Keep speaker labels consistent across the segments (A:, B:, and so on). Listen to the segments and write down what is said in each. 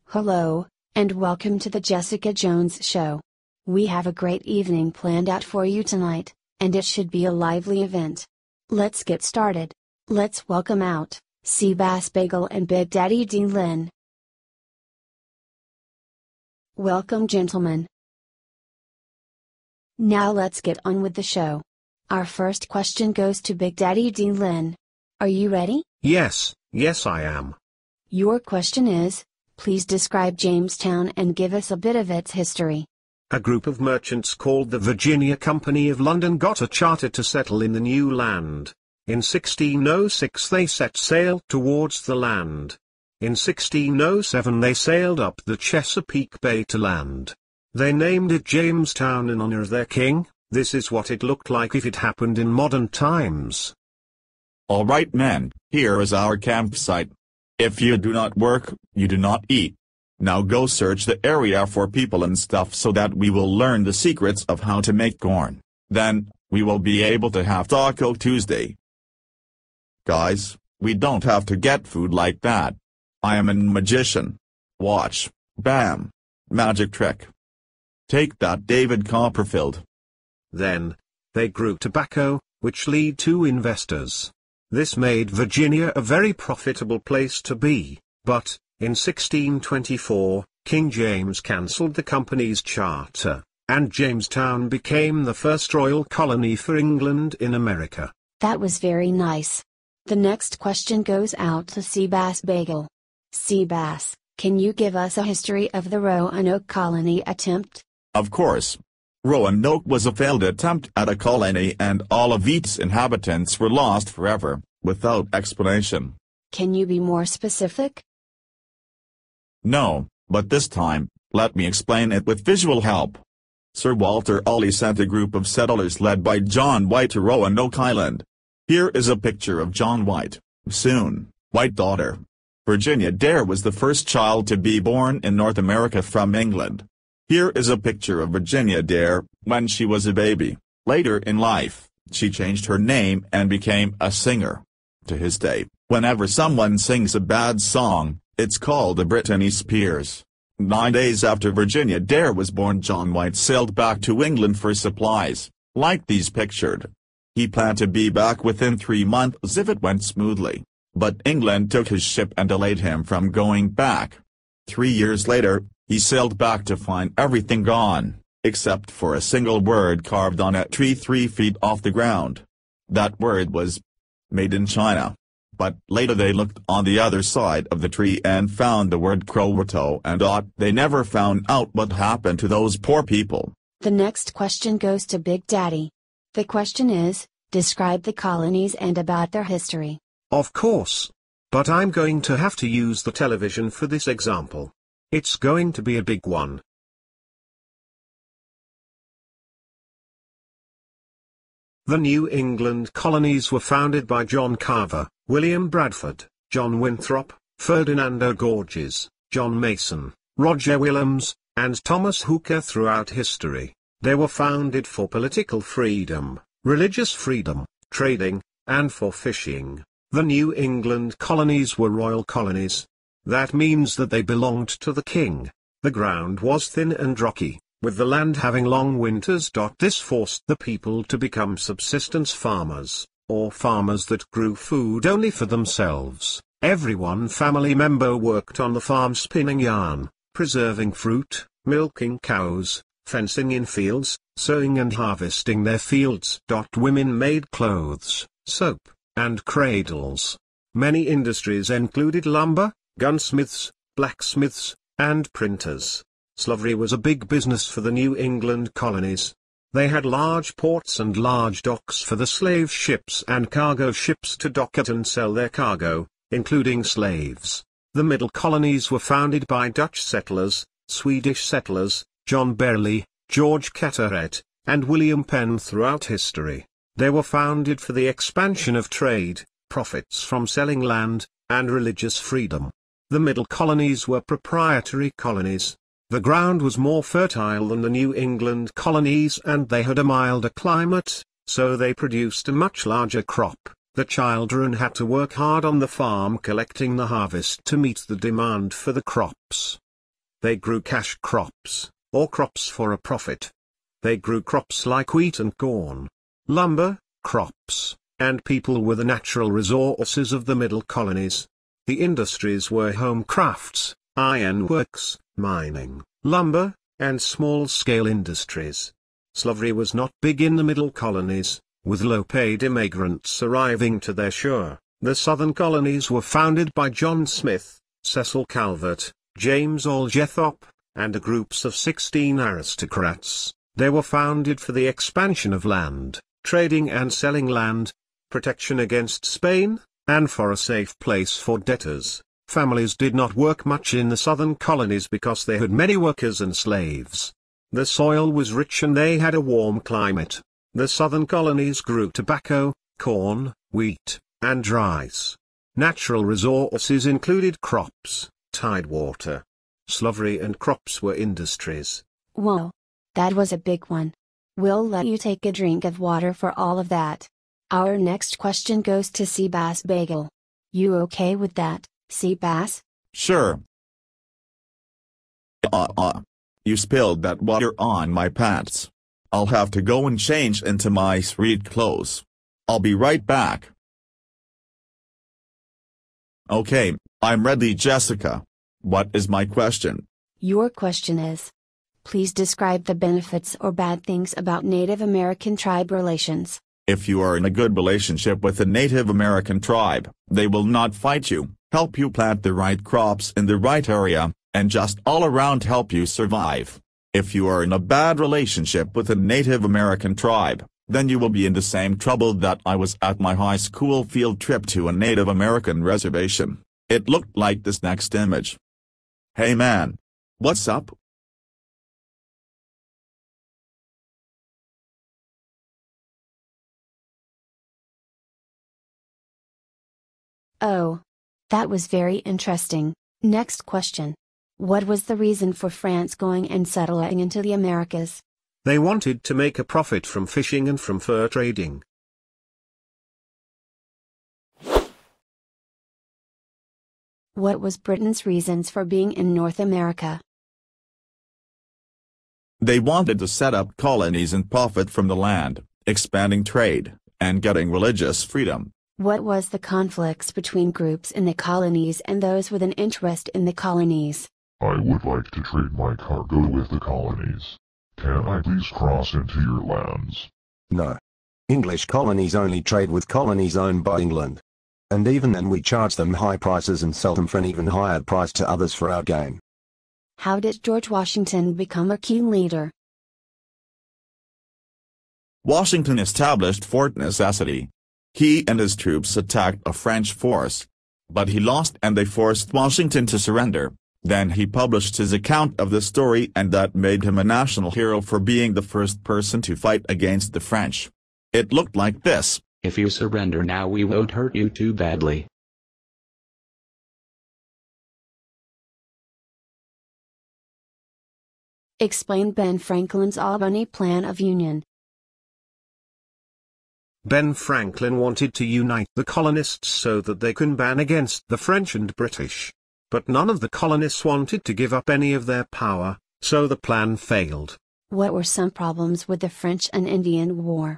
A: Hello, and welcome to the Jessica Jones Show. We have a great evening planned out for you tonight, and it should be a lively event. Let's get started. Let's welcome out Seabass Bagel and Big Daddy Dean Lin. Welcome, gentlemen. Now let's get on with the show. Our first question goes to Big Daddy Dean Lin. Are you ready?
B: Yes I am.
A: Your question is, please describe Jamestown and give us a bit of its history.
B: A group of merchants called the Virginia Company of London got a charter to settle in the new land. In 1606 they set sail towards the land. In 1607 they sailed up the Chesapeake Bay to land. They named it Jamestown in honor of their king. This is what it looked like if it happened in modern times.
C: All right, men, here is our campsite. If you do not work, you do not eat. Now go search the area for people and stuff so that we will learn the secrets of how to make corn. Then, we will be able to have Taco Tuesday. Guys, we don't have to get food like that. I am a magician. Watch. Bam. Magic trick. Take that, David Copperfield.
B: Then, they grew tobacco, which led to investors. This made Virginia a very profitable place to be, but, in 1624, King James cancelled the company's charter, and Jamestown became the first royal colony for England in America.
A: That was very nice. The next question goes out to Seabass Bagel. Seabass, can you give us a history of the Roanoke colony attempt?
C: Of course. Roanoke was a failed attempt at a colony and all of its inhabitants were lost forever, without explanation.
A: Can you be more specific?
C: No, but this time, let me explain it with visual help. Sir Walter Raleigh sent a group of settlers led by John White to Roanoke Island. Here is a picture of John White, soon, White daughter. Virginia Dare was the first child to be born in North America from England. Here is a picture of Virginia Dare, when she was a baby. Later in life, she changed her name and became a singer. To this day, whenever someone sings a bad song, it's called a Britney Spears. 9 days after Virginia Dare was born, John White sailed back to England for supplies, like these pictured. He planned to be back within 3 months if it went smoothly, but England took his ship and delayed him from going back. 3 years later, he sailed back to find everything gone, except for a single word carved on a tree 3 feet off the ground. That word was made in China. But later they looked on the other side of the tree and found the word Crowato and they never found out what happened to those poor people.
A: The next question goes to Big Daddy. The question is, describe the colonies and about their history.
B: Of course. But I'm going to have to use the television for this example. It's going to be a big one. The New England colonies were founded by John Carver, William Bradford, John Winthrop, Ferdinando Gorges, John Mason, Roger Williams, and Thomas Hooker. Throughout history, they were founded for political freedom, religious freedom, trading, and for fishing. The New England colonies were royal colonies. That means that they belonged to the king. The ground was thin and rocky, with the land having long winters. This forced the people to become subsistence farmers, or farmers that grew food only for themselves. Every one family member worked on the farm, spinning yarn, preserving fruit, milking cows, fencing in fields, sowing and harvesting their fields. Women made clothes, soap, and cradles. Many industries included lumber, gunsmiths, blacksmiths, and printers. Slavery was a big business for the New England colonies. They had large ports and large docks for the slave ships and cargo ships to dock at and sell their cargo, including slaves. The middle colonies were founded by Dutch settlers, Swedish settlers, John Berkeley, George Carteret, and William Penn. Throughout history, They were founded for the expansion of trade, profits from selling land, and religious freedom. The middle colonies were proprietary colonies. The ground was more fertile than the New England colonies and they had a milder climate, so they produced a much larger crop. The children had to work hard on the farm collecting the harvest to meet the demand for the crops. They grew cash crops, or crops for a profit. They grew crops like wheat and corn, lumber, crops, and people were the natural resources of the middle colonies. The industries were home crafts, ironworks, mining, lumber, and small-scale industries. Slavery was not big in the middle colonies, with low-paid immigrants arriving to their shore. The southern colonies were founded by John Smith, Cecil Calvert, James Oglethorpe, and groups of 16 aristocrats. They were founded for the expansion of land, trading and selling land, protection against Spain, and for a safe place for debtors. Families did not work much in the southern colonies because they had many workers and slaves. The soil was rich and they had a warm climate. The southern colonies grew tobacco, corn, wheat, and rice. Natural resources included crops, tidewater. Slavery and crops were industries.
A: Whoa. That was a big one. We'll let you take a drink of water for all of that. Our next question goes to Seabass Bagel. You okay with that, Seabass?
C: Sure. You spilled that water on my pants. I'll have to go and change into my street clothes. I'll be right back. Okay, I'm ready, Jessica. What is my question?
A: Your question is: please describe the benefits or bad things about Native American tribe relations.
C: If you are in a good relationship with a Native American tribe, they will not fight you, help you plant the right crops in the right area, and just all around help you survive. If you are in a bad relationship with a Native American tribe, then you will be in the same trouble that I was at my high school field trip to a Native American reservation. It looked like this next image. Hey man. What's up?
A: Oh. That was very interesting. Next question. What was the reason for France going and settling into the Americas?
B: They wanted to make a profit from fishing and from fur trading.
A: What was Britain's reasons for being in North America?
C: They wanted to set up colonies and profit from the land, expanding trade, and getting religious freedom.
A: What was the conflicts between groups in the colonies and those with an interest in the colonies?
D: I would like to trade my cargo with the colonies. Can I please cross into your lands?
E: No. English colonies only trade with colonies owned by England. And even then we charge them high prices and sell them for an even higher price to others for our gain.
A: How did George Washington become a key leader?
C: Washington established Fort Necessity. He and his troops attacked a French force. But he lost and they forced Washington to surrender. Then he published his account of the story and that made him a national hero for being the first person to fight against the French. It looked like this.
F: If you surrender now we won't hurt you too badly.
A: Explain Ben Franklin's Albany Plan of Union.
B: Ben Franklin wanted to unite the colonists so that they could ban against the French and British. But none of the colonists wanted to give up any of their power, so the plan failed.
A: What were some problems with the French and Indian War?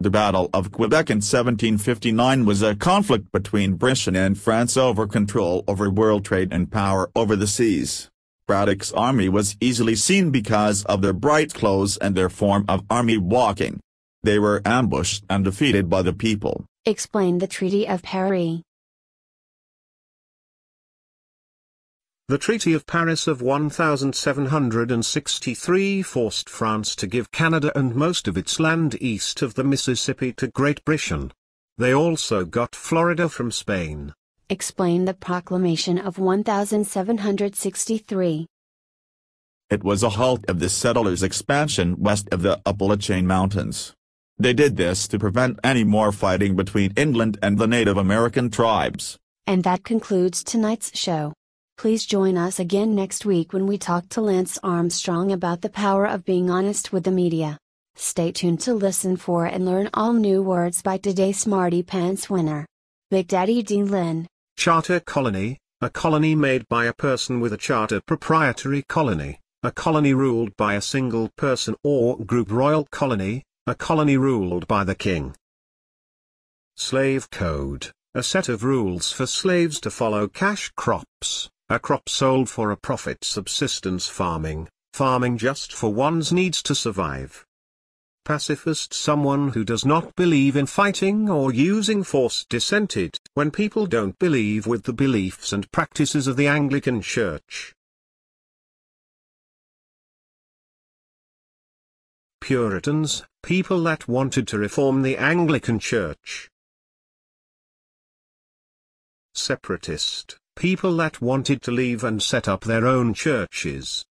C: The Battle of Quebec in 1759 was a conflict between Britain and France over control over world trade and power over the seas. Braddock's army was easily seen because of their bright clothes and their form of army walking. They were ambushed and defeated by the people.
A: Explain the Treaty of Paris.
B: The Treaty of Paris of 1763 forced France to give Canada and most of its land east of the Mississippi to Great Britain. They also got Florida from Spain.
A: Explain the Proclamation of 1763.
C: It was a halt of the settlers' expansion west of the Appalachian Mountains. They did this to prevent any more fighting between England and the Native American tribes.
A: And that concludes tonight's show. Please join us again next week when we talk to Lance Armstrong about the power of being honest with the media. Stay tuned to listen for and learn all new words by today's Smarty Pants winner, Big Daddy D. Lin.
B: Charter colony, a colony made by a person with a charter. Proprietary colony, a colony ruled by a single person or group. Royal colony, a colony ruled by the king. Slave code, a set of rules for slaves to follow. Cash crops, a crop sold for a profit. Subsistence farming, farming just for one's needs to survive. Pacifist, someone who does not believe in fighting or using force. Dissented, when people don't believe with the beliefs and practices of the Anglican Church. Puritans, people that wanted to reform the Anglican Church. Separatist, people that wanted to leave and set up their own churches.